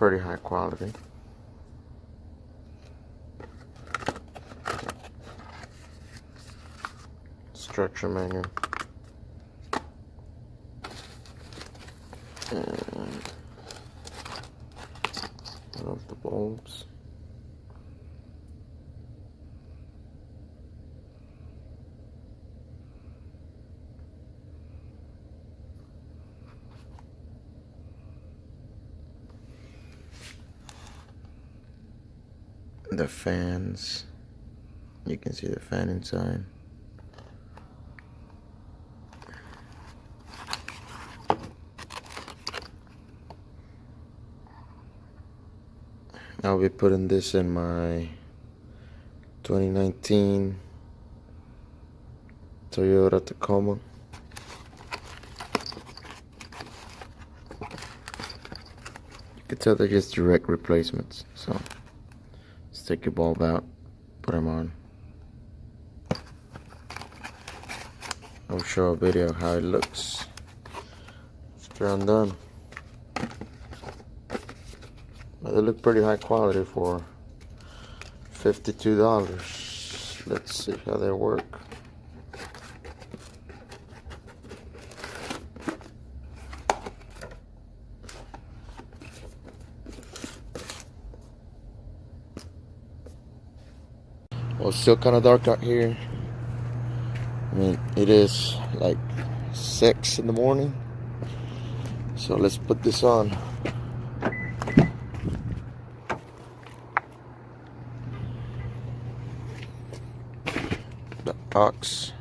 pretty high quality. Instruction manual. And one of the bulbs. The fans, you can see the fan inside. I'll be putting this in my 2019 Toyota Tacoma. You can tell they're just direct replacements, so let's take your bulb out, put them on. I'll show a video of how it looks after I'm done. But they look pretty high quality for $52. Let's see how they work. Well, it's still kind of dark out here. I mean, it is like 6 in the morning. So let's put this on. The Auxbeam.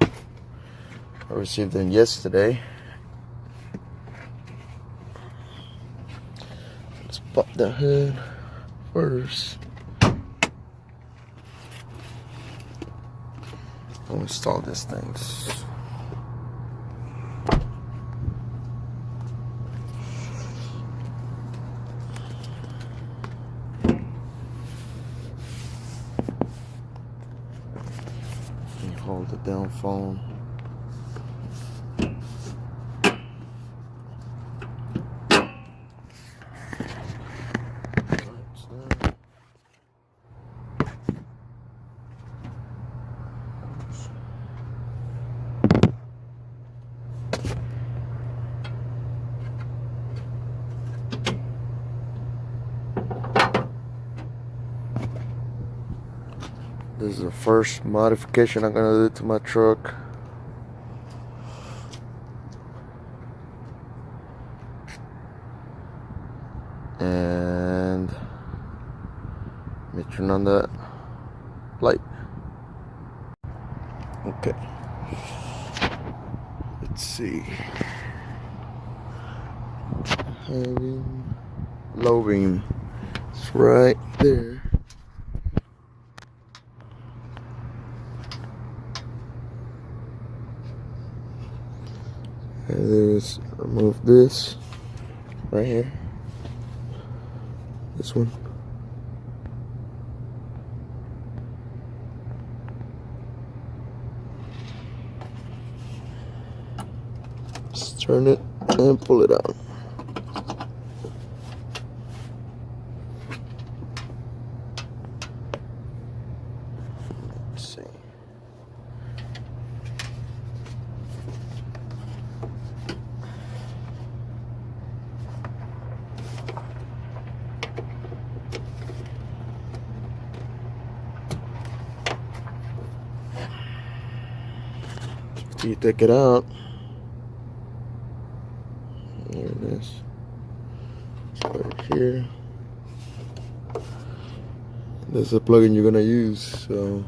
I received them yesterday. Let's pop the hood first. I'll install these things. Hold the down phone. This is the first modification I'm gonna do to my truck. And let me turn on that light. Okay. Let's see. High beam, low beam. It's right there. And there's remove this right here. This one. Just turn it and pull it out. Let's see. After you take it out, there it is. Right here. That's the plugin you're gonna use. So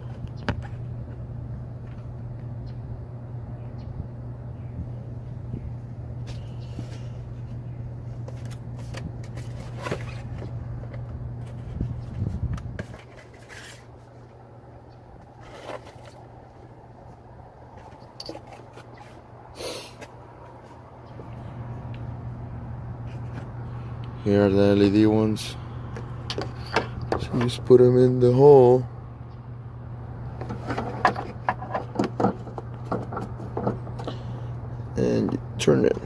here are the LED ones. So you just put them in the hole. And you turn it.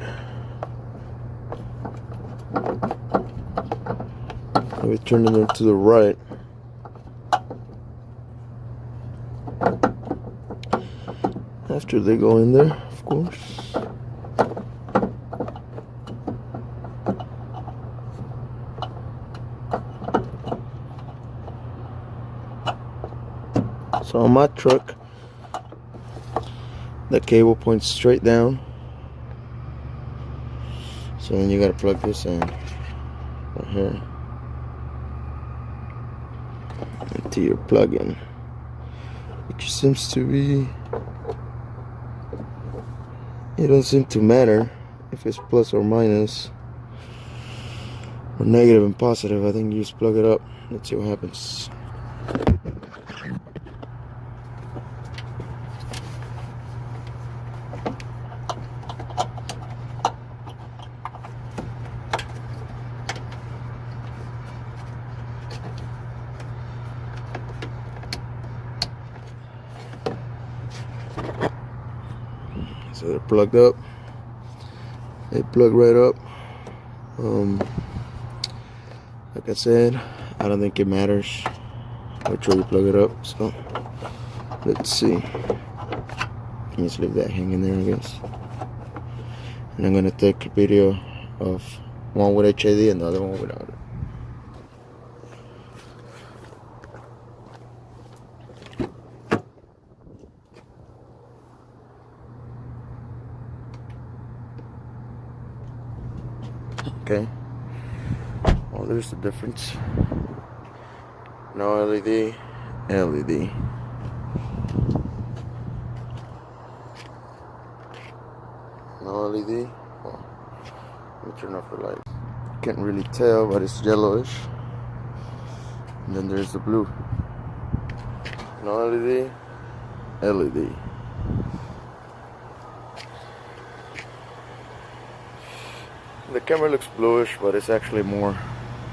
Maybe turning them to the right. After they go in there, of course. So on my truck, the cable points straight down. So then you gotta plug this in right here into your plug-in, which seems to be, it doesn't seem to matter if it's plus or minus or negative and positive. I think you just plug it up. Let's see what happens. So they're plugged up. They plug right up. Like I said, I don't think it matters which way you plug it up. So let's see. Can just leave that hanging there, I guess. And I'm gonna take a video of one with HID and the other one without it. Okay. Well, there's the difference. No LED, LED. No LED. Well, let me turn off the light. Can't really tell, but it's yellowish. And then there's the blue. No LED, LED. The camera looks bluish, but it's actually more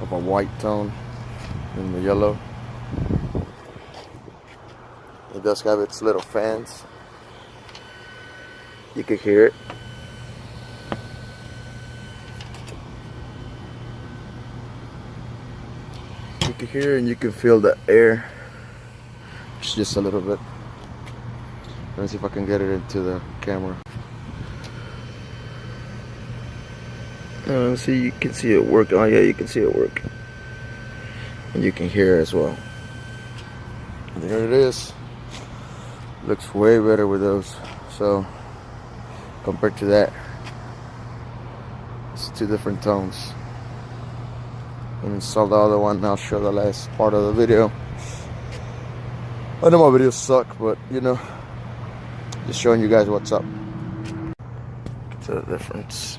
of a white tone than the yellow. It does have its little fans. You can hear it. You can hear it and you can feel the air. It's just a little bit. Let me see if I can get it into the camera. See, you can see it work. Oh yeah, you can see it work. And you can hear it as well. And there it is. Looks way better with those. So, compared to that, it's two different tones. And install the other one, I'll show the last part of the video. I know my videos suck, but you know, just showing you guys what's up. Get to the difference.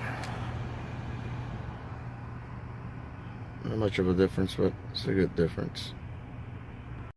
Not much of a difference, but it's a good difference.